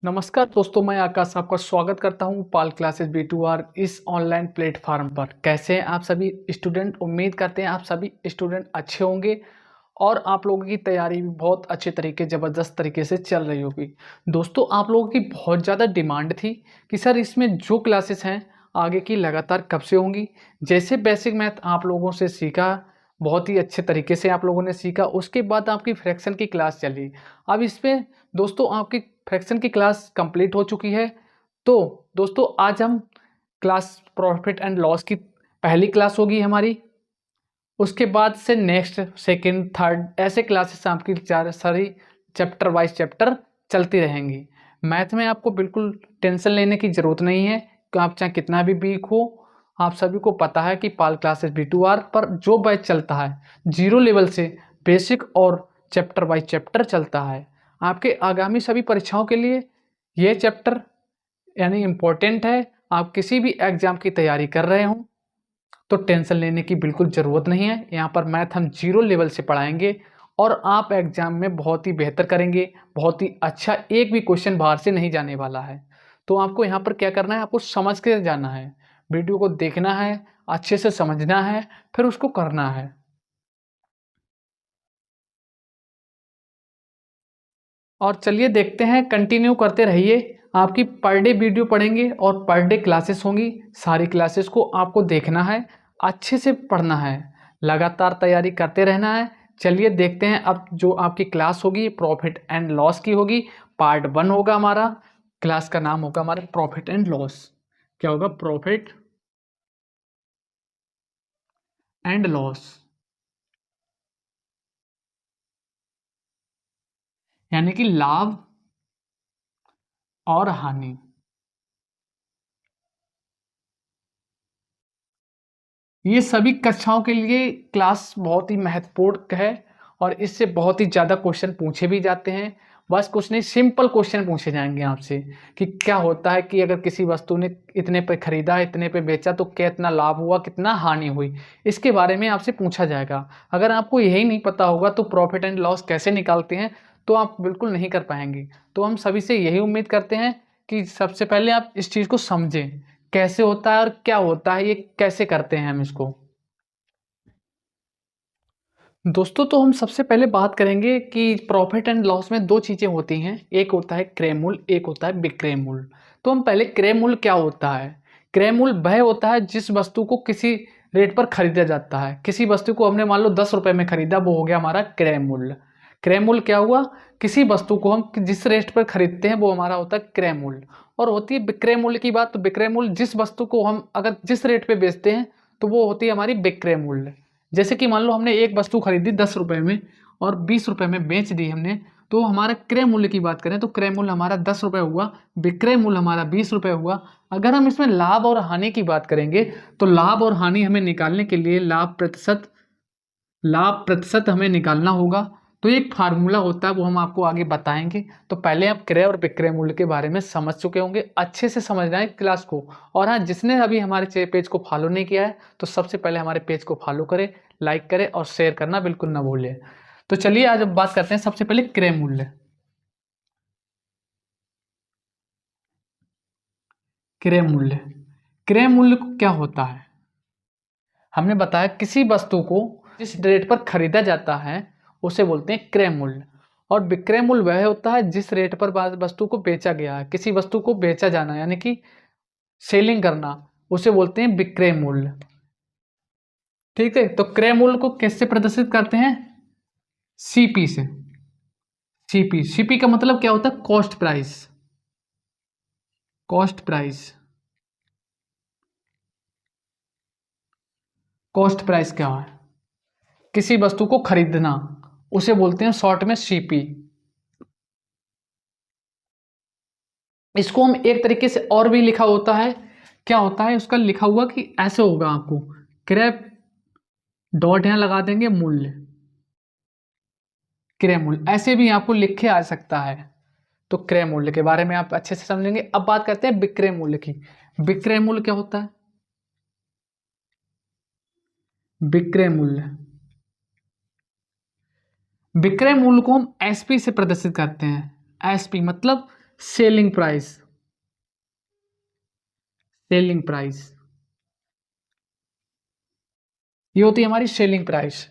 नमस्कार दोस्तों, मैं आकाश आपका स्वागत करता हूं पाल क्लासेस B2R इस ऑनलाइन प्लेटफार्म पर। कैसे हैं आप सभी स्टूडेंट? उम्मीद करते हैं आप सभी स्टूडेंट अच्छे होंगे और आप लोगों की तैयारी भी बहुत अच्छे तरीके ज़बरदस्त तरीके से चल रही होगी। दोस्तों, आप लोगों की बहुत ज़्यादा डिमांड थी कि सर इसमें जो क्लासेस हैं आगे की लगातार कब से होंगी। जैसे बेसिक मैथ आप लोगों से सीखा, बहुत ही अच्छे तरीके से आप लोगों ने सीखा, उसके बाद आपकी फ्रैक्शन की क्लास चली। अब इस पे दोस्तों आपकी फ्रैक्शन की क्लास कंप्लीट हो चुकी है। तो दोस्तों आज हम क्लास प्रॉफिट एंड लॉस की पहली क्लास होगी हमारी। उसके बाद से नेक्स्ट सेकंड थर्ड ऐसे क्लासेस आपकी चार सारी चैप्टर वाइज चैप्टर चलती रहेंगी। मैथ में आपको बिल्कुल टेंशन लेने की ज़रूरत नहीं है कि आप चाहे कितना भी वीक हो। आप सभी को पता है कि पाल क्लासेस B2R पर जो बैच चलता है जीरो लेवल से बेसिक और चैप्टर वाइज चैप्टर चलता है। आपके आगामी सभी परीक्षाओं के लिए ये चैप्टर यानी इम्पोर्टेंट है। आप किसी भी एग्ज़ाम की तैयारी कर रहे हों तो टेंशन लेने की बिल्कुल ज़रूरत नहीं है। यहाँ पर मैथ हम जीरो लेवल से पढ़ाएंगे और आप एग्ज़ाम में बहुत ही बेहतर करेंगे। बहुत ही अच्छा, एक भी क्वेश्चन बाहर से नहीं जाने वाला है। तो आपको यहाँ पर क्या करना है, आपको समझ के जाना है, वीडियो को देखना है, अच्छे से समझना है, फिर उसको करना है। और चलिए देखते हैं, कंटिन्यू करते रहिए। आपकी पर डे वीडियो पढ़ेंगे और पर डे क्लासेस होंगी। सारी क्लासेस को आपको देखना है, अच्छे से पढ़ना है, लगातार तैयारी करते रहना है। चलिए देखते हैं अब जो आपकी क्लास होगी प्रॉफिट एंड लॉस की होगी। पार्ट 1 होगा हमारा। क्लास का नाम होगा हमारा प्रॉफिट एंड लॉस। क्या होगा? प्रॉफिट एंड लॉस, यानी कि लाभ और हानि। ये सभी कक्षाओं के लिए क्लास बहुत ही महत्वपूर्ण है और इससे बहुत ही ज़्यादा क्वेश्चन पूछे भी जाते हैं। बस कुछ नहीं, सिंपल क्वेश्चन पूछे जाएंगे आपसे कि क्या होता है कि अगर किसी वस्तु ने इतने पे खरीदा, इतने पे बेचा तो कितना लाभ हुआ, कितना हानि हुई, इसके बारे में आपसे पूछा जाएगा। अगर आपको यही नहीं पता होगा तो प्रॉफिट एंड लॉस कैसे निकालते हैं तो आप बिल्कुल नहीं कर पाएंगे। तो हम सभी से यही उम्मीद करते हैं कि सबसे पहले आप इस चीज़ को समझें, कैसे होता है और क्या होता है, ये कैसे करते हैं हम इसको। दोस्तों, तो हम सबसे पहले बात करेंगे कि प्रॉफिट एंड लॉस में दो चीज़ें होती हैं, एक होता है क्रय मूल्य, एक होता है विक्रय मूल्य। तो हम पहले क्रय मूल्य क्या होता है। क्रय मूल्य वह होता है जिस वस्तु को किसी रेट पर खरीदा जाता है। किसी वस्तु को हमने मान लो 10 रुपये में खरीदा, वो हो गया हमारा क्रय मूल्य। क्रय मूल्य क्या हुआ? किसी वस्तु को हम जिस रेट पर खरीदते हैं वो हमारा होता है क्रय मूल्य। और होती है विक्रय मूल्य की बात, तो विक्रय मूल्य जिस वस्तु को हम अगर जिस रेट पे बेचते हैं तो वो होती है हमारी विक्रय मूल्य। जैसे कि मान लो हमने एक वस्तु खरीदी 10 रुपये में और 20 रुपये में बेच दी हमने, तो हमारा क्रय मूल्य की बात करें तो क्रय मूल्य हमारा 10 रुपये हुआ, विक्रय मूल्य हमारा 20 रुपये हुआ। अगर हम इसमें लाभ और हानि की बात करेंगे तो लाभ और हानि हमें निकालने के लिए लाभ प्रतिशत हमें निकालना होगा। तो एक फार्मूला होता है, वो हम आपको आगे बताएंगे। तो पहले आप क्रय और विक्रय मूल्य के बारे में समझ चुके होंगे, अच्छे से समझना है क्लास को। और हाँ, जिसने अभी हमारे पेज को फॉलो नहीं किया है तो सबसे पहले हमारे पेज को फॉलो करें, लाइक करें और शेयर करना बिल्कुल ना भूलें। तो चलिए आज अब बात करते हैं सबसे पहले क्रय मूल्य। क्रय मूल्य, क्रय मूल्य क्या होता है? हमने बताया किसी वस्तु को जिस रेट पर खरीदा जाता है उसे बोलते हैं क्रय मूल्य। और विक्रय मूल्य वह होता है जिस रेट पर वस्तु को बेचा गया है। किसी वस्तु को बेचा जाना यानी कि सेलिंग करना, उसे बोलते हैं विक्रय मूल्य। ठीक है, तो क्रय मूल्य को किससे प्रदर्शित करते हैं? सीपी से। सीपी का मतलब क्या होता है? Cost price. Cost price, cost price क्या है? किसी वस्तु को खरीदना, उसे बोलते हैं शॉर्ट में सीपी। इसको हम एक तरीके से और भी लिखा होता है, क्या होता है उसका लिखा हुआ कि ऐसे होगा आपको, क्रय डॉट यहां लगा देंगे मूल्य, क्रय मूल्य ऐसे भी आपको लिखे आ सकता है। तो क्रय मूल्य के बारे में आप अच्छे से समझेंगे। अब बात करते हैं विक्रय मूल्य की। विक्रय मूल्य क्या होता है? विक्रय मूल्य, विक्रय मूल्य को हम एसपी से प्रदर्शित करते हैं। एसपी मतलब सेलिंग प्राइस। सेलिंग प्राइस ये होती है हमारी सेलिंग प्राइस।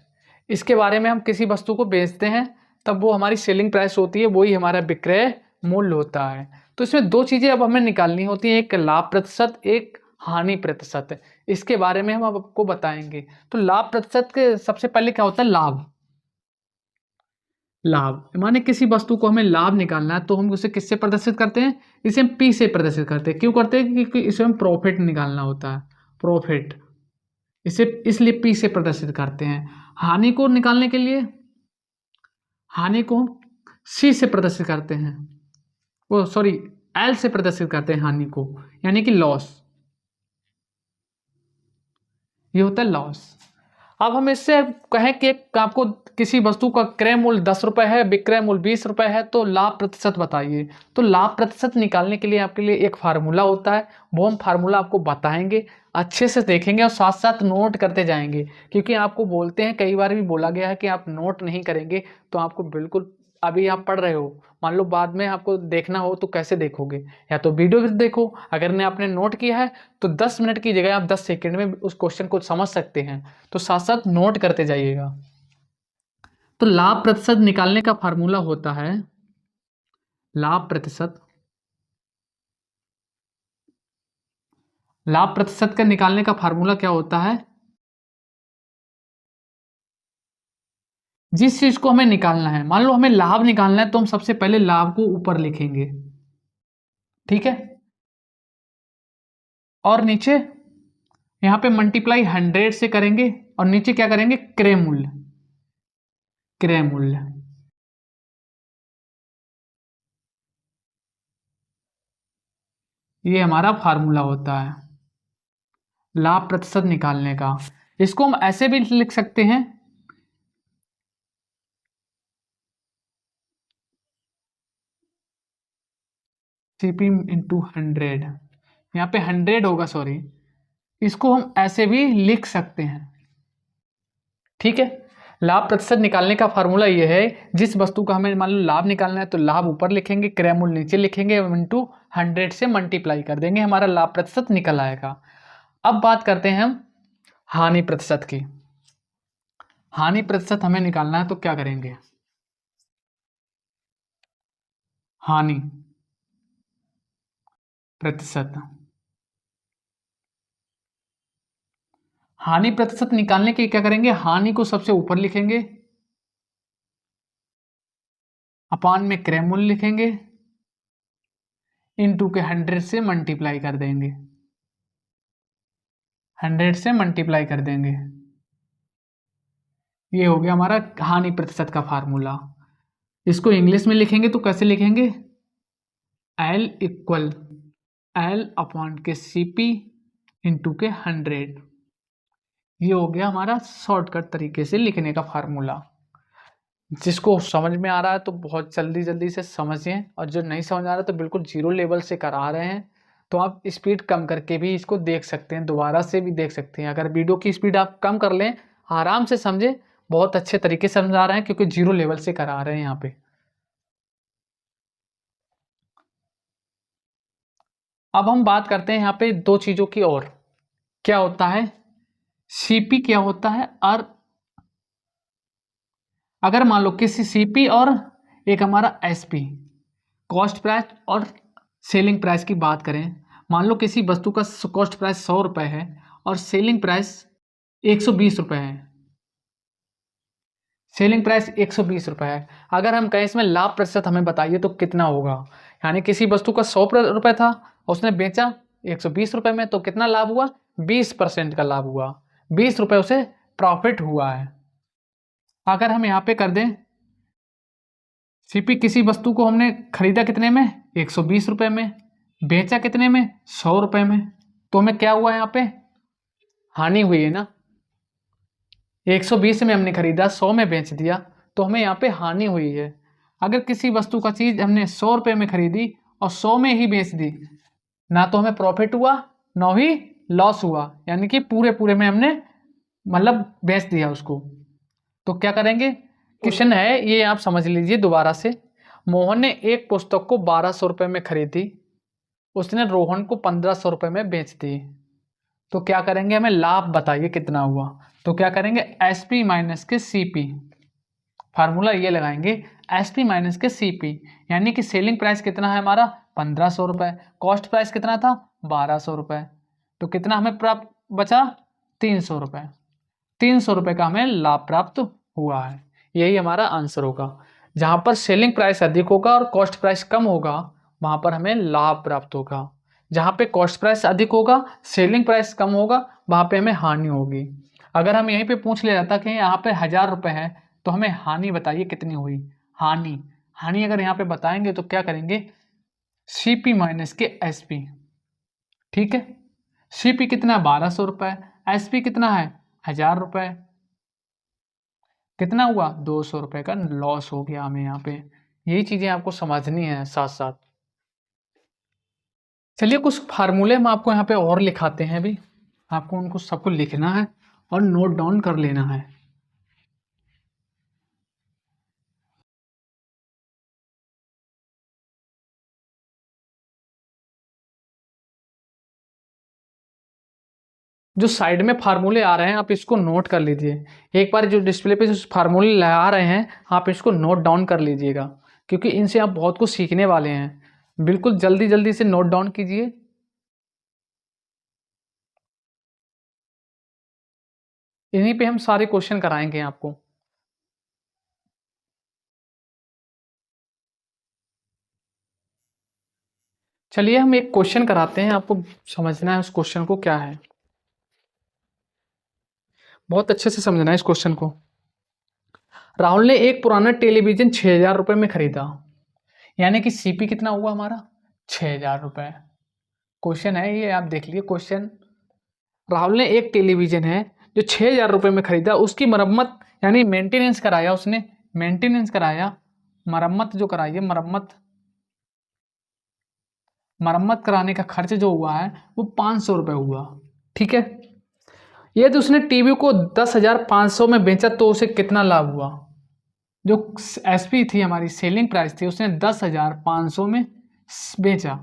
इसके बारे में हम किसी वस्तु को बेचते हैं तब वो हमारी सेलिंग प्राइस होती है, वही हमारा विक्रय मूल्य होता है। तो इसमें दो चीज़ें अब हमें निकालनी होती हैं, एक लाभ प्रतिशत, एक हानि प्रतिशत। इसके बारे में हम अब आपको बताएंगे। तो लाभ प्रतिशत के सबसे पहले क्या होता है, लाभ। लाभ माने किसी वस्तु को हमें लाभ निकालना है तो हम उसे किससे प्रदर्शित करते हैं, इसे हम पी से प्रदर्शित करते हैं। क्यों करते हैं, क्योंकि इसे हम प्रॉफिट निकालना होता है, प्रॉफिट, इसे इसलिए पी से प्रदर्शित करते हैं। हानि को निकालने के लिए हानि को हम सी से प्रदर्शित करते हैं, वो सॉरी एल से प्रदर्शित करते हैं हानि को, यानी कि लॉस। ये होता है लॉस। अब हम इससे कहें कि आपको किसी वस्तु का क्रय मूल्य 10 रुपये है, विक्रय मूल्य 20 रुपये है, तो लाभ प्रतिशत बताइए। तो लाभ प्रतिशत निकालने के लिए आपके लिए एक फार्मूला होता है, वो हम फार्मूला आपको बताएंगे, अच्छे से देखेंगे और साथ साथ नोट करते जाएंगे। क्योंकि आपको बोलते हैं, कई बार भी बोला गया है कि आप नोट नहीं करेंगे तो आपको बिल्कुल, अभी आप पढ़ रहे हो, मान लो बाद में आपको देखना हो तो कैसे देखोगे, या तो वीडियो देखो। अगर ने आपने नोट किया है तो 10 मिनट की जगह आप 10 सेकंड में उस क्वेश्चन को समझ सकते हैं। तो साथ साथ नोट करते जाइएगा। तो लाभ प्रतिशत निकालने का फार्मूला होता है, लाभ प्रतिशत, लाभ प्रतिशत का निकालने का फार्मूला क्या होता है, जिस चीज को हमें निकालना है, मान लो हमें लाभ निकालना है तो हम सबसे पहले लाभ को ऊपर लिखेंगे, ठीक है, और नीचे यहां पे मल्टीप्लाई 100 से करेंगे, और नीचे क्या करेंगे, क्रय मूल्य, क्रय मूल्य। ये हमारा फार्मूला होता है लाभ प्रतिशत निकालने का। इसको हम ऐसे भी लिख सकते हैं, सीपी इंटू 100, यहाँ पे 100 होगा, सॉरी, इसको हम ऐसे भी लिख सकते हैं, ठीक है। लाभ प्रतिशत निकालने का फार्मूला ये है, जिस वस्तु का हमें मान लो लाभ निकालना है तो लाभ ऊपर लिखेंगे, क्रय मूल्य नीचे लिखेंगे, इंटू 100 से मल्टीप्लाई कर देंगे, हमारा लाभ प्रतिशत निकल आएगा। अब बात करते हैं हम हानि प्रतिशत की। हानि प्रतिशत हमें निकालना है तो क्या करेंगे, हानि प्रतिशत, हानि प्रतिशत निकालने के क्या करेंगे, हानि को सबसे ऊपर लिखेंगे, अपान में क्रय मूल्य लिखेंगे, इनटू के 100 से मल्टीप्लाई कर देंगे, 100 से मल्टीप्लाई कर देंगे। ये हो गया हमारा हानि प्रतिशत का फार्मूला। इसको इंग्लिश में लिखेंगे तो कैसे लिखेंगे, L इक्वल L अपॉन के CP इंटू के 100। ये हो गया हमारा शॉर्टकट तरीके से लिखने का फार्मूला। जिसको समझ में आ रहा है तो बहुत जल्दी जल्दी से समझिए, और जो नहीं समझ आ रहा है तो बिल्कुल जीरो लेवल से करा रहे हैं तो आप स्पीड कम करके भी इसको देख सकते हैं, दोबारा से भी देख सकते हैं। अगर वीडियो की स्पीड आप कम कर लें, आराम से समझे, बहुत अच्छे तरीके से समझा रहे हैं क्योंकि जीरो लेवल से करा रहे हैं यहाँ पे। अब हम बात करते हैं यहाँ पे दो चीज़ों की और, क्या होता है सीपी, क्या होता है, और अगर मान लो किसी सीपी और एक हमारा एसपी, कॉस्ट प्राइस और सेलिंग प्राइस की बात करें, मान लो किसी वस्तु का कॉस्ट प्राइस 100 रुपये है और सेलिंग प्राइस 120 रुपये है, सेलिंग प्राइस 120 रुपये है। अगर हम कहें इसमें लाभ प्रतिशत हमें बताइए तो कितना होगा, यानी किसी वस्तु का 100 रुपये था, उसने बेचा 120 रुपये में, तो कितना लाभ हुआ, 20% का लाभ हुआ, 20 रुपये उसे प्रॉफिट हुआ है। अगर हम यहाँ पे कर दें सीपी, किसी वस्तु को हमने खरीदा कितने में, 120 रुपये में, बेचा कितने में, 100 रुपये में, तो हमें क्या हुआ यहाँ पे, हानि हुई है ना। 120 में हमने खरीदा, 100 में बेच दिया, तो हमें यहाँ पे हानि हुई है। अगर किसी वस्तु का चीज़ हमने 100 रुपये में खरीदी और 100 में ही बेच दी, ना तो हमें प्रॉफिट हुआ ना ही लॉस हुआ, यानी कि पूरे पूरे में हमने मतलब बेच दिया उसको। तो क्या करेंगे, क्वेश्चन है ये, आप समझ लीजिए दोबारा से। मोहन ने एक पुस्तक को 1200 रुपये में खरीदी, उसने रोहन को 1500 रुपये में बेच दी। तो क्या करेंगे, हमें लाभ बताइए कितना हुआ। तो क्या करेंगे, एस पी माइनस के सी पी, फार्मूला ये लगाएंगे, एस पी माइनस के सी पी, यानी कि सेलिंग प्राइस कितना है हमारा 1500 रुपये, कॉस्ट प्राइस कितना था 1200 रुपये, तो कितना हमें प्राप्त बचा 300 रुपये। 300 रुपये का हमें लाभ प्राप्त हुआ है। यही हमारा आंसर होगा। जहाँ पर सेलिंग प्राइस अधिक होगा और कॉस्ट प्राइस कम होगा वहाँ पर हमें लाभ प्राप्त होगा। जहाँ पे कॉस्ट प्राइस अधिक होगा, सेलिंग प्राइस कम होगा, वहाँ पे हमें हानि होगी। अगर हम यहीं पे पूछ ले जाता कि यहाँ पे 1000 रुपये है तो हमें हानि बताइए कितनी हुई। हानि अगर यहाँ पे बताएंगे तो क्या करेंगे, सी पी माइनस के एस पी। ठीक है, सी पी कितना है 1200 रुपये, एस पी कितना है 1000 रुपये, कितना हुआ 200 रुपये का लॉस हो गया हमें यहाँ पे। यही चीज़ें आपको समझनी है साथ साथ। चलिए कुछ फार्मूले हम आपको यहाँ पे और लिखाते हैं भी, आपको उनको सबको लिखना है और नोट डाउन कर लेना है। जो साइड में फार्मूले आ रहे हैं आप इसको नोट कर लीजिए। एक बार जो डिस्प्ले पे जो फार्मूले लगा रहे हैं आप इसको नोट डाउन कर लीजिएगा, क्योंकि इनसे आप बहुत कुछ सीखने वाले हैं। बिल्कुल जल्दी जल्दी से नोट डाउन कीजिए। इन्हीं पे हम सारे क्वेश्चन कराएंगे आपको। चलिए हम एक क्वेश्चन कराते हैं, आपको समझना है उस क्वेश्चन को क्या है, बहुत अच्छे से समझना है इस क्वेश्चन को। राहुल ने एक पुराना टेलीविजन 6000 रुपये में खरीदा, यानी कि सीपी कितना हुआ हमारा 6000 रुपये। क्वेश्चन है ये, आप देख लीजिए क्वेश्चन। राहुल ने एक टेलीविजन है जो 6000 रुपये में खरीदा, उसकी मरम्मत यानी मेंटेनेंस कराया, उसने मेंटेनेंस कराया, मरम्मत जो कराई है, मरम्मत कराने का खर्च जो हुआ है वो 500 रुपये हुआ। ठीक है, यदि उसने टीवी को 10,500 में बेचा तो उसे कितना लाभ हुआ। जो एसपी थी हमारी सेलिंग प्राइस थी, उसने 10,500 में बेचा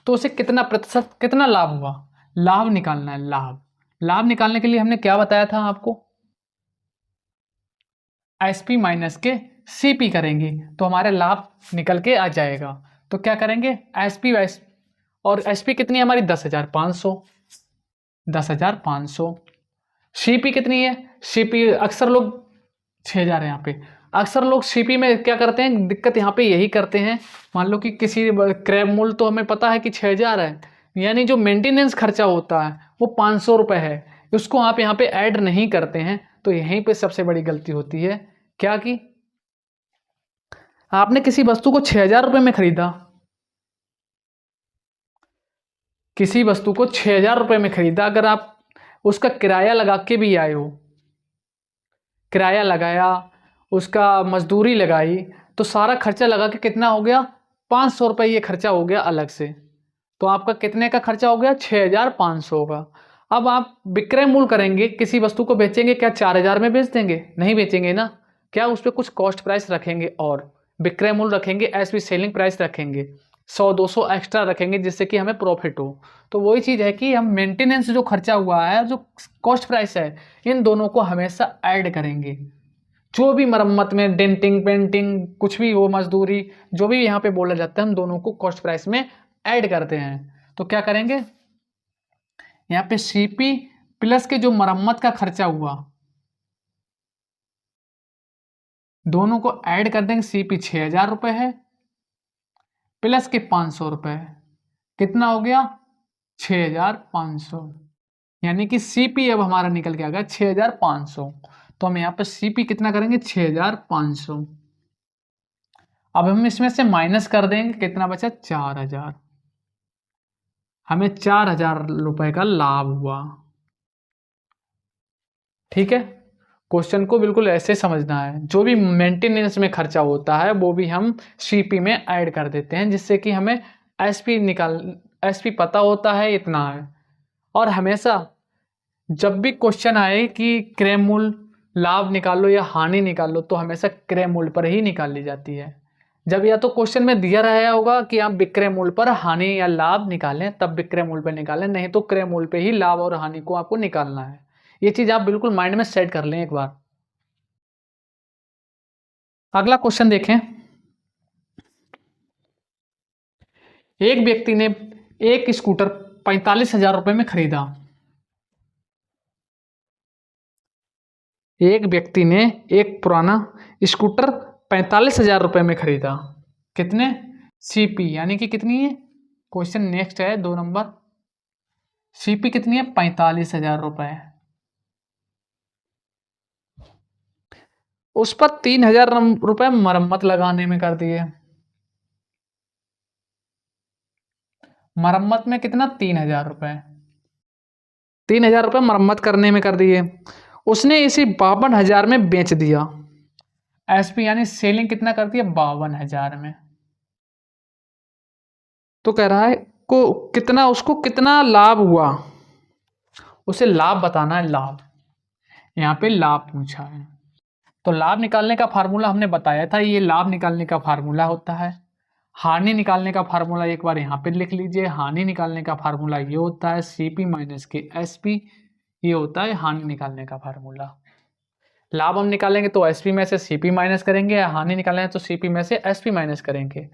तो उसे कितना प्रतिशत कितना लाभ हुआ। लाभ निकालना है, लाभ निकालने के लिए हमने क्या बताया था आपको, एसपी माइनस के सीपी करेंगे तो हमारे लाभ निकल के आ जाएगा। तो क्या करेंगे, एसपी और एसपी कितनी है हमारी 10,500, 10,500। सीपी कितनी है, सीपी अक्सर लोग 6000 है यहाँ पे। अक्सर लोग सीपी में क्या करते हैं, दिक्कत यहाँ पे यही करते हैं, मान लो कि किसी क्रैब मूल्य तो हमें पता है कि 6000 है, यानी जो मेंटेनेंस खर्चा होता है वो 500 रुपये है, उसको आप यहाँ पे ऐड नहीं करते हैं। तो यहीं पे सबसे बड़ी गलती होती है, क्या कि आपने किसी वस्तु को 6000 रुपये में खरीदा, किसी वस्तु को 6000 रुपये में खरीदा, अगर आप उसका किराया लगा के भी आए हो, किराया लगाया, उसका मजदूरी लगाई, तो सारा खर्चा लगा के कितना हो गया 500 रुपये ये खर्चा हो गया अलग से। तो आपका कितने का खर्चा हो गया 6500 का। अब आप विक्रय मूल्य करेंगे, किसी वस्तु को बेचेंगे, क्या 4000 में बेच देंगे, नहीं बेचेंगे ना, क्या उस पर कुछ कॉस्ट प्राइस रखेंगे और विक्रय मूल्य रखेंगे, एसपी सेलिंग प्राइस रखेंगे, 100-200 एक्स्ट्रा रखेंगे जिससे कि हमें प्रॉफिट हो। तो वही चीज़ है कि हम मेंटेनेंस जो खर्चा हुआ है, जो कॉस्ट प्राइस है, इन दोनों को हमेशा ऐड करेंगे। जो भी मरम्मत में डेंटिंग पेंटिंग कुछ भी हो, मजदूरी जो भी यहाँ पे बोला जाता है, हम दोनों को कॉस्ट प्राइस में ऐड करते हैं। तो क्या करेंगे, यहाँ पे सीपी प्लस के जो मरम्मत का खर्चा हुआ दोनों को ऐड कर देंगे। सीपी 6000 रुपये है प्लस के 500 रुपये, कितना हो गया 6500, यानी कि सीपी अब हमारा निकल के आ गया 6500। तो हम यहाँ पे सीपी कितना करेंगे 6500। अब हम इसमें से माइनस कर देंगे, कितना बचा 4000, हमें 4000 रुपये का लाभ हुआ। ठीक है, क्वेश्चन को बिल्कुल ऐसे समझना है, जो भी मेंटेनेंस में खर्चा होता है वो भी हम सीपी में ऐड कर देते हैं, जिससे कि हमें एसपी पता होता है इतना है। और हमेशा जब भी क्वेश्चन आए कि क्रय मूल्य लाभ निकालो या हानि निकालो, तो हमेशा क्रय मूल्य पर ही निकाल ली जाती है। जब या तो क्वेश्चन में दिया रहा होगा कि आप विक्रय मूल्य पर हानि या लाभ निकालें, तब विक्रय मूल्य पर निकालें, नहीं तो क्रय मूल्य पे ही लाभ और हानि को आपको निकालना है। ये चीज आप बिल्कुल माइंड में सेट कर लें एक बार। अगला क्वेश्चन देखें। एक व्यक्ति ने एक स्कूटर 45,000 रुपए में खरीदा। एक व्यक्ति ने एक पुराना स्कूटर 45,000 रुपए में खरीदा। कितने? सीपी यानी कि कितनी है? क्वेश्चन नेक्स्ट है 2 नंबर। सीपी कितनी है? 45,000 रुपए। उस पर 3,000 रुपए मरम्मत लगाने में कर दिए। मरम्मत में कितना? 3,000 रुपए। 3,000 रुपए मरम्मत करने में कर दिए। उसने इसे 52,000 में बेच दिया। एसपी यानी सेलिंग कितना कर दिया? 52,000 में। तो कह रहा है को कितना, उसको कितना लाभ हुआ, उसे लाभ बताना है। लाभ, यहाँ पे लाभ पूछा है। तो लाभ निकालने का फार्मूला हमने बताया था, ये लाभ निकालने का फार्मूला होता है। हानि निकालने का फार्मूला एक बार यहाँ पे लिख लीजिए। हानि निकालने का फार्मूला ये होता है सीपी माइनस के एसपी। ये होता है हानि निकालने का फार्मूला। लाभ हम निकालेंगे तो एसपी में से सीपी माइनस करेंगे, हानि निकालेंगे तो सीपी में से एसपी माइनस करेंगे।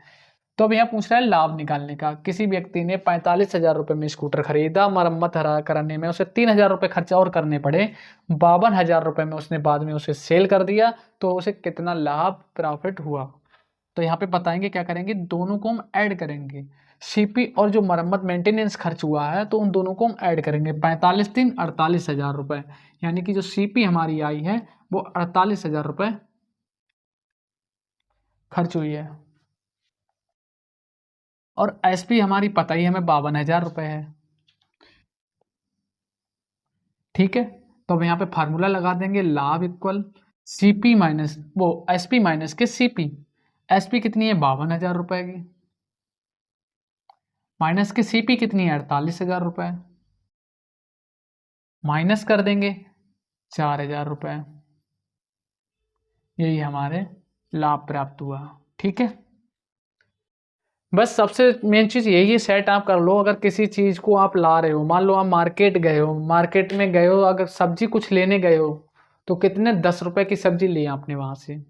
तो अब यहाँ पूछ रहा है लाभ निकालने का। किसी व्यक्ति ने 45,000 रुपए में स्कूटर खरीदा, मरम्मत कराने में उसे 3,000 रुपए खर्चा और करने पड़े, 52,000 रुपए में उसने बाद में उसे सेल कर दिया, तो उसे कितना लाभ प्रॉफिट हुआ। तो यहाँ पे बताएंगे क्या करेंगे, दोनों को हम ऐड करेंगे। सीपी और जो मरम्मत मेंटेनेंस खर्च हुआ है तो उन दोनों को हम ऐड करेंगे। 45 3 48,000 रुपए, यानी कि जो सीपी हमारी आई है वो 48,000 रुपए खर्च हुई है। और एसपी हमारी पता ही हमें 52,000 रुपए है। ठीक है, तो अब यहाँ पे फार्मूला लगा देंगे। लाभ इक्वल सीपी माइनस वो एसपी माइनस के सीपी। एसपी कितनी है? 52,000 रुपए की। माइनस के सीपी कितनी है? 48,000 रुपए। माइनस कर देंगे 4,000 रुपए। यही हमारे लाभ प्राप्त हुआ। ठीक है, बस सबसे मेन चीज़ यही है, सेट आप कर लो। अगर किसी चीज़ को आप ला रहे हो, मान लो आप मार्केट गए हो, मार्केट में गए हो, अगर सब्जी कुछ लेने गए हो तो कितने 10 रुपए की सब्जी ली आपने वहाँ से।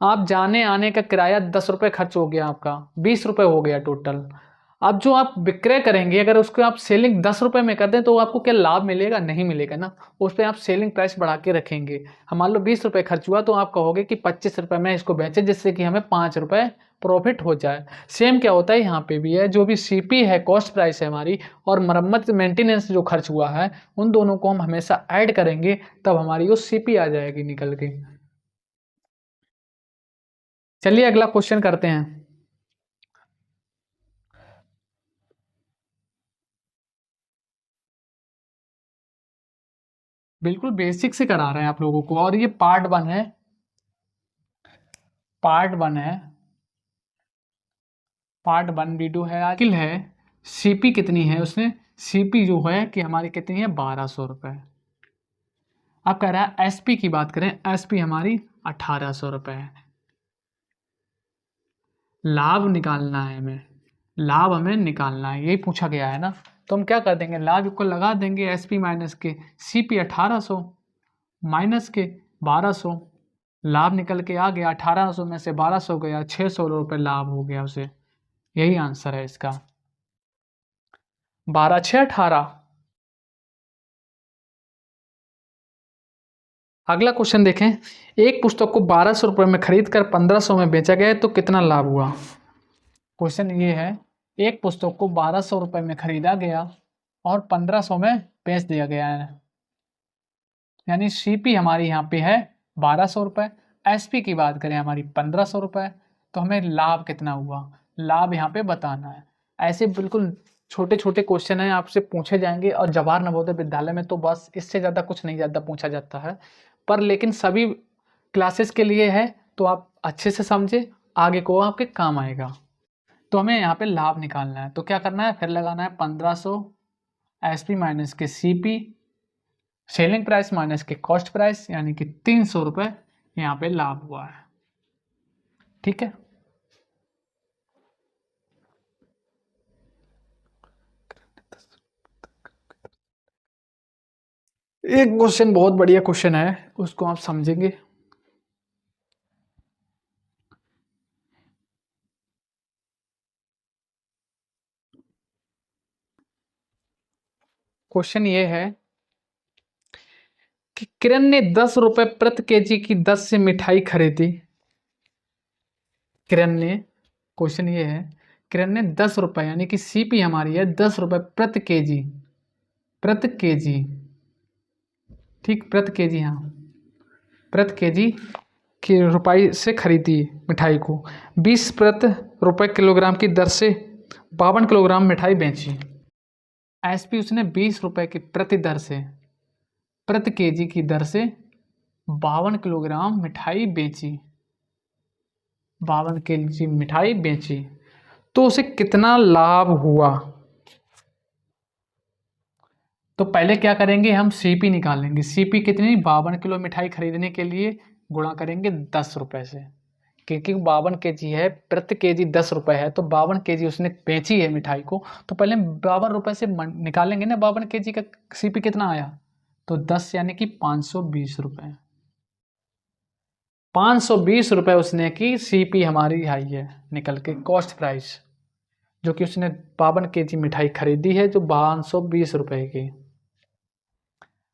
आप जाने आने का किराया 10 रुपये खर्च हो गया, आपका 20 रुपये हो गया टोटल। अब जो आप विक्रय करेंगे, अगर उसको आप सेलिंग 10 रुपये में कर दें तो आपको क्या लाभ मिलेगा? नहीं मिलेगा ना। उस पर आप सेलिंग प्राइस बढ़ा के रखेंगे। हम मान लो 20 रुपये खर्च हुआ तो आप कहोगे कि 25 रुपये में इसको बेचें जिससे कि हमें 5 रुपये प्रॉफिट हो जाए। सेम क्या होता है यहाँ पे भी है, जो भी सीपी है कॉस्ट प्राइस है हमारी, और मरम्मत मेंटेनेंस जो खर्च हुआ है, उन दोनों को हम हमेशा ऐड करेंगे, तब हमारी वो सीपी आ जाएगी निकल के। चलिए अगला क्वेश्चन करते हैं। बिल्कुल बेसिक से करा रहे हैं आप लोगों को, और ये पार्ट 1 है। पार्ट 1 है, पार्ट 1 वीडियो है। आखिर है सीपी कितनी है, उसने सीपी जो है कि हमारी कितनी है? 1200 रुपये। अब कह रहा है एसपी की बात करें, एसपी हमारी 1800 रुपये है। लाभ निकालना है हमें, लाभ हमें निकालना है, यही पूछा गया है ना। तो हम क्या कर देंगे, लाभ को लगा देंगे एसपी माइनस के सीपी 1800 माइनस के 1200। लाभ निकल के आ गया, 1800 में से 1200 गया, 600 रुपये लाभ हो गया उसे। यही आंसर है इसका, 12 6 18। अगला क्वेश्चन देखें। एक पुस्तक को 1200 रुपये में खरीद कर 1500 में बेचा गया तो कितना लाभ हुआ। क्वेश्चन ये है, एक पुस्तक को 1200 रुपये में खरीदा गया और 1500 में बेच दिया गया है, यानी सीपी हमारी यहाँ पे है 1200 रुपये, एसपी की बात करें हमारी 1500 रुपये, तो हमें लाभ कितना हुआ, लाभ यहाँ पे बताना है। ऐसे बिल्कुल छोटे छोटे क्वेश्चन हैं, आपसे पूछे जाएंगे। और जवाहर नवोदय विद्यालय में तो बस इससे ज़्यादा कुछ नहीं ज़्यादा पूछा जाता है, पर लेकिन सभी क्लासेस के लिए है, तो आप अच्छे से समझे, आगे को आपके काम आएगा। तो हमें यहाँ पे लाभ निकालना है, तो क्या करना है, फिर लगाना है 1500 एसपी माइनस के सीपी, सेलिंग प्राइस माइनस के कॉस्ट प्राइस, यानी कि 300 रुपये यहाँ पे लाभ हुआ है। ठीक है, एक क्वेश्चन बहुत बढ़िया क्वेश्चन है, उसको आप समझेंगे। क्वेश्चन ये है कि किरण ने 10 रुपए प्रति केजी की दर से मिठाई खरीदी। किरण ने, क्वेश्चन ये है, किरण ने 10 रुपए यानी कि सीपी हमारी है 10 रुपए प्रति केजी, प्रति केजी, ठीक, प्रति केजी, हाँ, प्रति केजी की रुपये से खरीदी मिठाई को 20 प्रति रुपए किलोग्राम की दर से 52 किलोग्राम मिठाई बेची। एसपी उसने 20 रुपए की प्रति दर से, प्रति केजी की दर से 52 किलोग्राम मिठाई बेची, 52 केजी मिठाई बेची, तो उसे कितना लाभ हुआ। तो पहले क्या करेंगे, हम सीपी निकालेंगे। सीपी कितनी, 52 किलो मिठाई खरीदने के लिए गुणा करेंगे 10 रुपए से, क्योंकि 52 केजी है, प्रति केजी 10 रुपए है, तो 52 केजी उसने बेची है मिठाई को, तो पहले 52 रुपए से निकालेंगे ना 52 केजी का सीपी कितना आया, तो 10 यानी कि 520 रुपए, 520 रुपए उसने की सीपी हमारी आई है निकल के, कॉस्ट प्राइस, जो कि उसने 52 केजी मिठाई खरीदी है जो 520 रुपए की।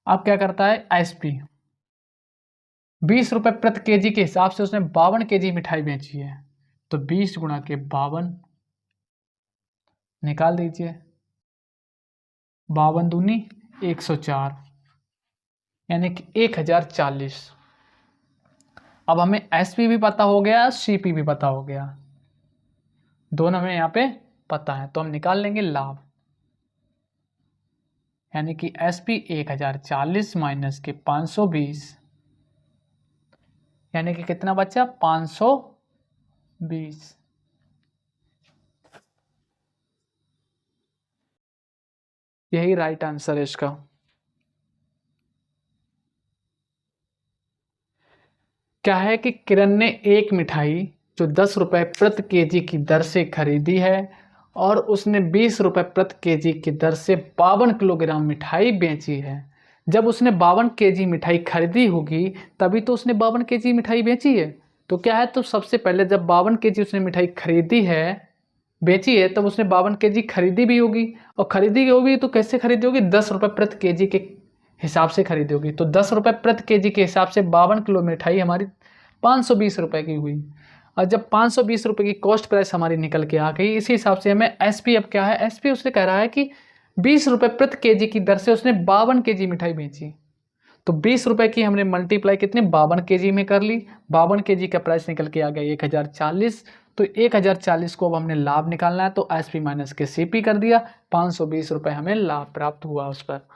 अब क्या करता है एसपी, 20 रुपए प्रति केजी के हिसाब से उसने 52 केजी मिठाई बेची है, तो 20 गुणा के 52 निकाल दीजिए, 52 दूनी 104 यानी कि 1040। अब हमें एसपी भी पता हो गया, सीपी भी पता हो गया, दोनों हमें यहाँ पे पता है, तो हम निकाल लेंगे लाभ, यानी कि एसपी 1040 माइनस के 520 यानी कि कितना बचा 520। यही राइट आंसर है इसका। क्या है कि किरण ने एक मिठाई जो 10 रुपए प्रति केजी की दर से खरीदी है और उसने 20 रुपए प्रति केजी की दर से 52 किलोग्राम मिठाई बेची है। जब उसने 52 केजी मिठाई खरीदी होगी तभी तो उसने 52 केजी मिठाई बेची है। तो क्या है, तो सबसे पहले जब 52 केजी उसने मिठाई खरीदी है, बेची है, तब उसने 52 केजी खरीदी भी होगी, और खरीदी होगी तो कैसे खरीदी होगी, 10 रुपए प्रति केजी के हिसाब से खरीदी होगी। तो 10 रुपए प्रति केजी के हिसाब से 52 किलो मिठाई हमारी 520 रुपए की हुई। और जब 520 रुपए की कॉस्ट प्राइस हमारी निकल के आ गई, इसी हिसाब से हमें एसपी, अब क्या है एसपी, उसने कह रहा है कि 20 रुपए प्रति केजी की दर से उसने 52 केजी मिठाई बेची। तो 20 रुपए की हमने मल्टीप्लाई कितने 52 केजी में कर ली, 52 केजी का प्राइस निकल के आ गया 1040। तो 1040 को अब हमने लाभ निकालना है, तो एसपी माइनस के सीपी कर दिया, 520 रुपए हमें लाभ प्राप्त हुआ उस पर।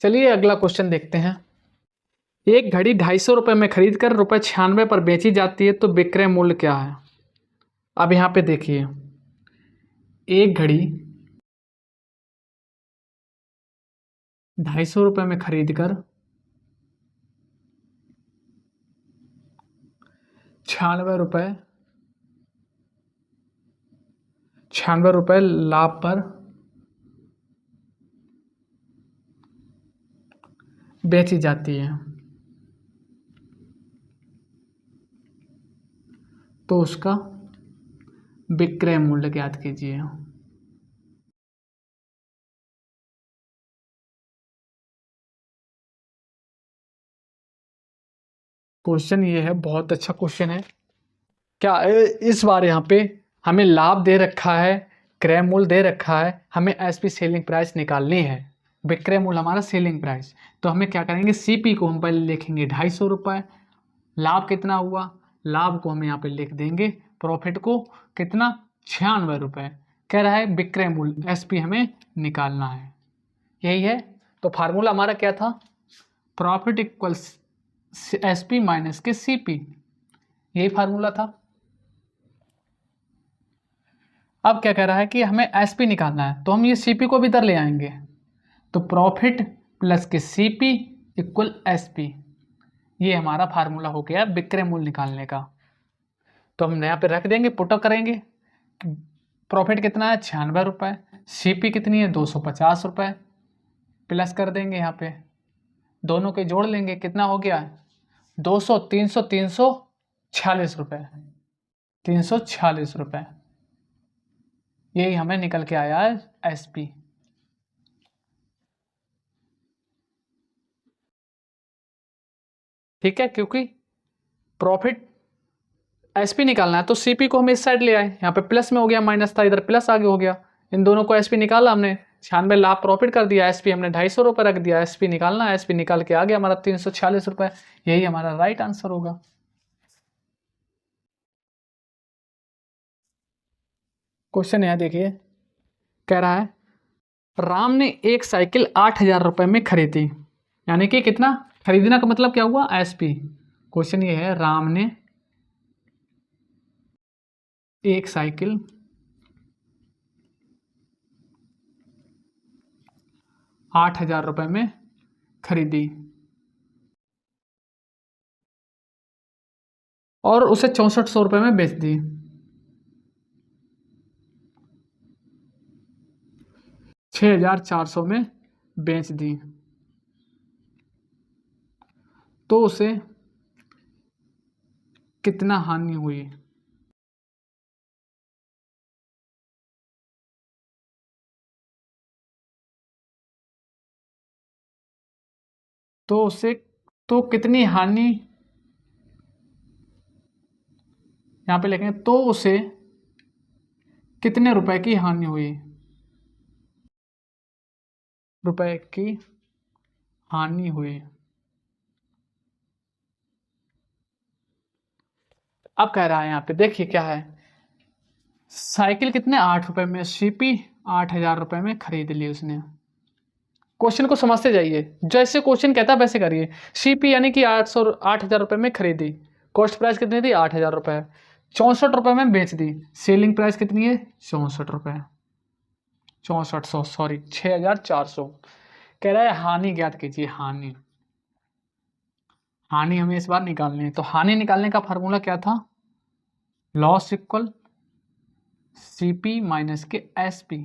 चलिए अगला क्वेश्चन देखते हैं। एक घड़ी 250 रुपये में खरीद कर ₹96 पर बेची जाती है, तो विक्रय मूल्य क्या है। अब यहाँ पे देखिए, एक घड़ी 250 रुपये में खरीद कर 96 रुपये लाभ पर बेची जाती है, तो उसका विक्रय मूल्य ज्ञात कीजिए। क्वेश्चन ये है, बहुत अच्छा क्वेश्चन है। क्या इस बार यहाँ पे हमें लाभ दे रखा है, क्रय मूल्य दे रखा है, हमें एसपी सेलिंग प्राइस निकालनी है, विक्रय मूल्य हमारा सेलिंग प्राइस। तो हमें क्या करेंगे, सीपी को हम पहले लिखेंगे 250 रुपये, लाभ कितना हुआ, लाभ को हम यहाँ पे लिख देंगे, प्रॉफिट को कितना 96 रुपये, कह रहा है विक्रय मूल्य एसपी हमें निकालना है, यही है। तो फार्मूला हमारा क्या था, प्रॉफिट इक्वल्स एसपी माइनस के सीपी, यही फार्मूला था। अब क्या कह रहा है कि हमें एसपी निकालना है, तो हम ये सीपी को भी इधर ले आएंगे, तो प्रॉफिट प्लस के सीपी इक्वल एसपी, ये हमारा फार्मूला हो गया विक्रय मूल्य निकालने का। तो हम यहाँ पे रख देंगे, पुटअप करेंगे, प्रॉफिट कितना है 96 रुपये, सीपी कितनी है 250 रुपये, प्लस कर देंगे यहाँ पे, दोनों के जोड़ लेंगे, कितना हो गया 200, 300, 346 रुपये, 346 रुपये, यही हमें निकल के आया है एसपी। ठीक है, क्योंकि प्रॉफिट एसपी निकालना है तो सीपी को हम इस साइड ले आए, यहाँ पे प्लस में हो गया, माइनस था इधर प्लस आगे हो गया, इन दोनों को एसपी निकाला हमने, 96 लाभ प्रॉफिट कर दिया, एसपी हमने 250 रुपये रख दिया, एसपी निकालना है, एसपी निकाल के आ गया हमारा 346 रुपये, यही हमारा राइट आंसर होगा। क्वेश्चन यहाँ देखिए, कह रहा है राम ने एक साइकिल 8,000 रुपये में खरीदी, यानी कि कितना खरीदना का मतलब क्या हुआ एसपी। क्वेश्चन ये है राम ने एक साइकिल 8,000 रुपये में खरीदी और उसे 6400 रुपये में बेच दी, 6,400 में बेच दी, तो उसे कितना हानि हुई। तो उसे तो कितनी हानि, यहाँ पे लिखेंगे तो उसे कितने रुपए की हानि हुई, रुपए की हानि हुई। अब कह रहा है यहाँ पे देखिए क्या है, साइकिल कितने 8 रुपए में, सीपी 8,000 रुपये में खरीद ली उसने। क्वेश्चन को समझते जाइए, जैसे क्वेश्चन कहता है वैसे करिए। सीपी यानी कि 8,000 रुपये में खरीदी, कॉस्ट प्राइस कितनी थी 8,000 रुपये, 64 रुपये में बेच दी, सेलिंग प्राइस कितनी है 64 रुपये, 6400 सॉरी 6,400। कह रहा है हानि ज्ञात कीजिए, हानि, हानि हमें इस बार निकालनी है। तो हानि निकालने का फार्मूला क्या था, लॉस इक्वल सीपी माइनस के एसपी,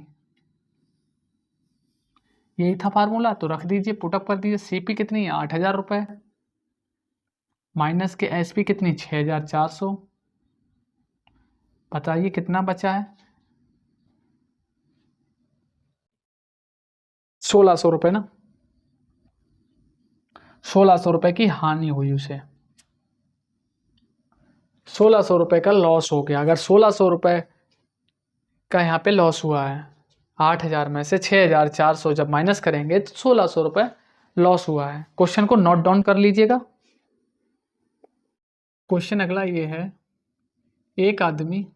यही था फार्मूला। तो रख दीजिए, पुटअप कर दीजिए, सीपी कितनी है 8,000 रुपये माइनस के एसपी कितनी 6,400, बताइए कितना बचा है 1,600 रुपये ना, 1,600 रुपये की हानि हुई उसे, 1,600 रुपये का लॉस हो गया। अगर 1,600 रुपये का यहाँ पे लॉस हुआ है, 8,000 में से 6,400 जब माइनस करेंगे तो 1,600 रुपये लॉस हुआ है। क्वेश्चन को नोट डाउन कर लीजिएगा। क्वेश्चन अगला ये है, एक आदमी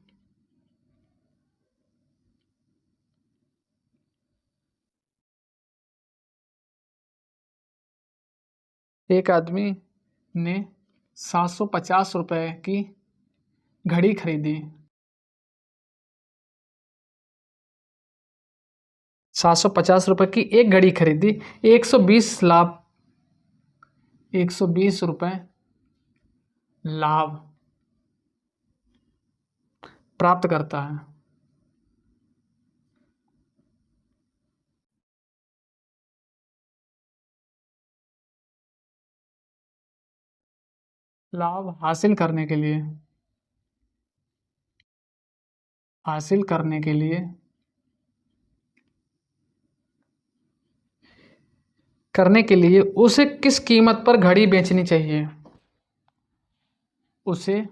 ने 750 रुपये की घड़ी खरीदी, 750 रुपये की एक घड़ी खरीदी, 120 लाभ, 120 रुपये लाभ प्राप्त करता है। लाभ हासिल करने के लिए, उसे किस कीमत पर घड़ी बेचनी चाहिए, उसे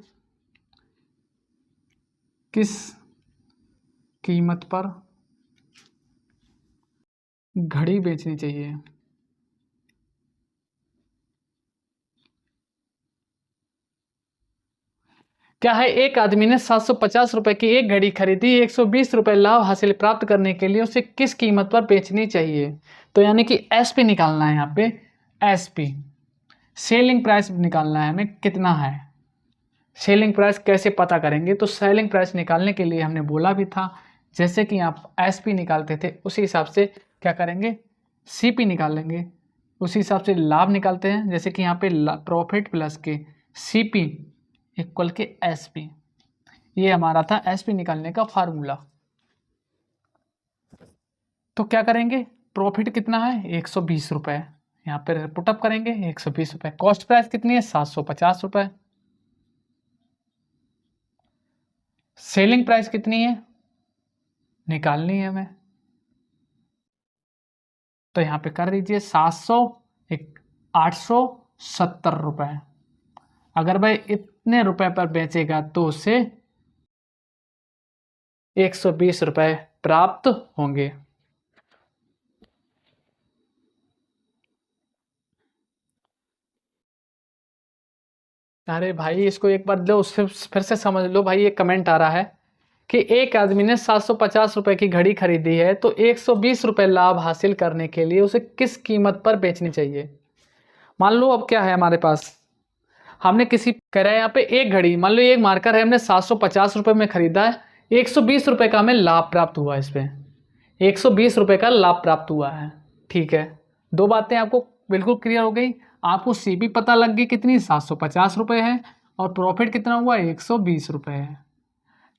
किस कीमत पर घड़ी बेचनी चाहिए। क्या है, एक आदमी ने 750 रुपये की एक घड़ी खरीदी, 120 रुपये लाभ हासिल प्राप्त करने के लिए उसे किस कीमत पर बेचनी चाहिए। तो यानी कि एसपी निकालना है यहाँ पे, एसपी सेलिंग प्राइस निकालना है हमें, कितना है। सेलिंग प्राइस कैसे पता करेंगे, तो सेलिंग प्राइस निकालने के लिए हमने बोला भी था, जैसे कि आप एसपी निकालते थे उसी हिसाब से क्या करेंगे, सीपी निकाल लेंगे, उसी हिसाब से लाभ निकालते हैं। जैसे कि यहाँ पे प्रॉफिट प्लस के सीपी इक्वल के एसपी, ये हमारा था एसपी निकालने का फार्मूला। तो क्या करेंगे, प्रॉफिट कितना है 120 रुपये, यहाँ पर पुटअप करेंगे 120 रुपये। कॉस्ट प्राइस कितनी है 750 रुपये। सेलिंग प्राइस कितनी है निकालनी है हमें, तो यहाँ पे कर दीजिए 870 रुपये। अगर भाई इतने रुपए पर बेचेगा तो उसे 120 रुपये प्राप्त होंगे। अरे भाई इसको एक बार लो, उससे फिर से समझ लो भाई। ये कमेंट आ रहा है कि एक आदमी ने 750 रुपये की घड़ी खरीदी है तो 120 रुपये लाभ हासिल करने के लिए उसे किस कीमत पर बेचनी चाहिए। मान लो अब क्या है हमारे पास, हमने किसी कह रहा है यहाँ पे एक घड़ी, मान लो ये एक मार्कर है, हमने 750 रुपये में खरीदा है, 120 रुपये का हमें लाभ प्राप्त हुआ है, इस पर 120 रुपये का लाभ प्राप्त हुआ है। ठीक है, दो बातें आपको बिल्कुल क्लियर हो गई। आपको सीपी पता लग गई कितनी 750 रुपये है, और प्रॉफिट कितना हुआ 120 रुपये है।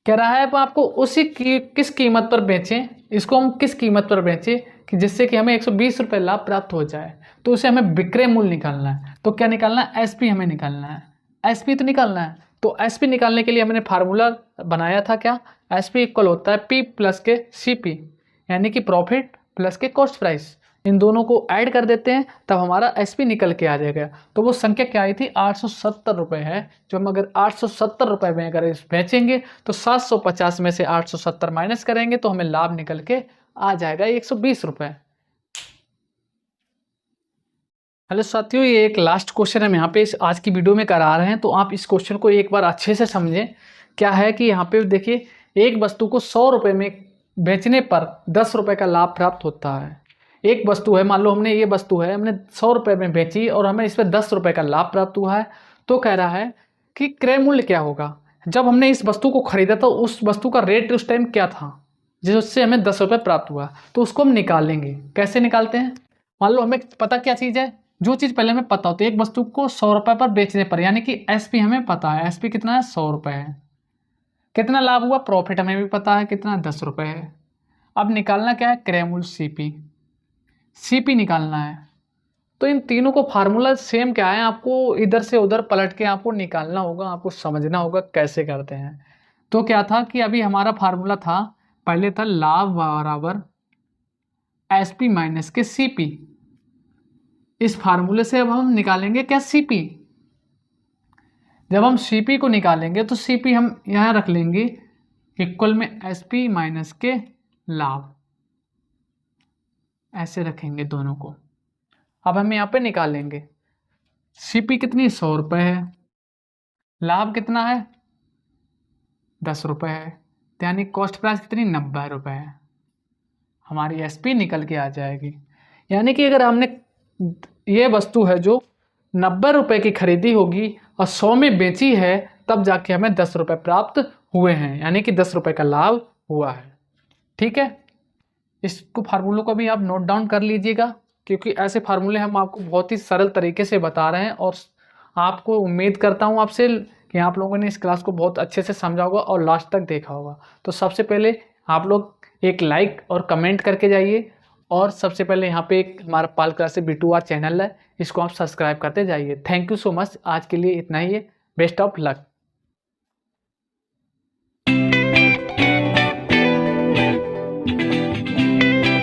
कह रहा है अब आपको उसी की किस कीमत पर बेचें, इसको हम किस कीमत पर बेचें कि जिससे कि हमें 120 रुपये लाभ प्राप्त हो जाए। तो उसे हमें विक्रय मूल्य निकालना है। तो क्या निकालना है, एसपी हमें निकालना है, एसपी तो निकालना है। तो एसपी निकालने के लिए हमने फार्मूला बनाया था क्या, एसपी इक्वल होता है पी प्लस के सीपी, यानी कि प्रॉफिट प्लस के कॉस्ट प्राइस। इन दोनों को ऐड कर देते हैं तब हमारा एसपी निकल के आ जाएगा। तो वो संख्या क्या आई थी 870 रुपये है। जो हम अगर 870 रुपये में अगर इस बेचेंगे तो 750 में से 870 माइनस करेंगे तो हमें लाभ निकल के आ जाएगा 120 रुपये। हेलो साथियों, ये एक लास्ट क्वेश्चन हम यहाँ पे इस आज की वीडियो में करा रहे हैं, तो आप इस क्वेश्चन को एक बार अच्छे से समझें। क्या है कि यहाँ पे देखिए, एक वस्तु को 100 रुपये में बेचने पर 10 रुपये का लाभ प्राप्त होता है। एक वस्तु है, मान लो हमने ये वस्तु है हमने 100 रुपये में बेची और हमें इस पर 10 रुपये का लाभ प्राप्त हुआ है। तो कह रहा है कि क्रय मूल्य क्या होगा, जब हमने इस वस्तु को खरीदा था उस वस्तु का रेट उस टाइम क्या था जिससे हमें 10 रुपये प्राप्त हुआ। तो उसको हम निकालेंगे। कैसे निकालते हैं, मान लो हमें पता क्या चीज़ है, जो चीज़ पहले हमें पता होती है, एक वस्तु को 100 रुपये पर बेचने पर, यानी कि एसपी हमें पता है, एसपी कितना है 100 रुपये है। कितना लाभ हुआ, प्रॉफिट हमें भी पता है कितना 10 रुपये है। अब निकालना क्या है, क्रय मूल्य सीपी, सीपी निकालना है। तो इन तीनों को फार्मूला सेम क्या है, आपको इधर से उधर पलट के आपको निकालना होगा, आपको समझना होगा कैसे करते हैं। तो क्या था कि अभी हमारा फार्मूला था, पहले था लाभ बराबर एसपी माइनस के सीपी। इस फार्मूले से अब हम निकालेंगे क्या, सीपी। जब हम सीपी को निकालेंगे तो सीपी हम यहाँ रख लेंगे इक्वल में एसपी माइनस के लाभ, ऐसे रखेंगे दोनों को। अब हम यहाँ पे निकालेंगे, सीपी कितनी 100 रुपये है, लाभ कितना है 10 रुपये है, यानी कॉस्ट प्राइस कितनी 90 रुपये है। हमारी एसपी निकल के आ जाएगी। यानी कि अगर हमने ये वस्तु है जो 90 रुपये की खरीदी होगी और 100 में बेची है, तब जाके हमें 10 रुपये प्राप्त हुए हैं, यानी कि 10 रुपये का लाभ हुआ है। ठीक है, इसको फार्मूलों को भी आप नोट डाउन कर लीजिएगा, क्योंकि ऐसे फार्मूले हम आपको बहुत ही सरल तरीके से बता रहे हैं। और आपको उम्मीद करता हूँ आपसे कि आप लोगों ने इस क्लास को बहुत अच्छे से समझा होगा और लास्ट तक देखा होगा। तो सबसे पहले आप लोग एक लाइक और कमेंट करके जाइए, और सबसे पहले यहाँ पे एक हमारा पाल क्लासेस B2R चैनल है, इसको आप सब्सक्राइब करते जाइए। थैंक यू सो मच, आज के लिए इतना ही है। Best of luck.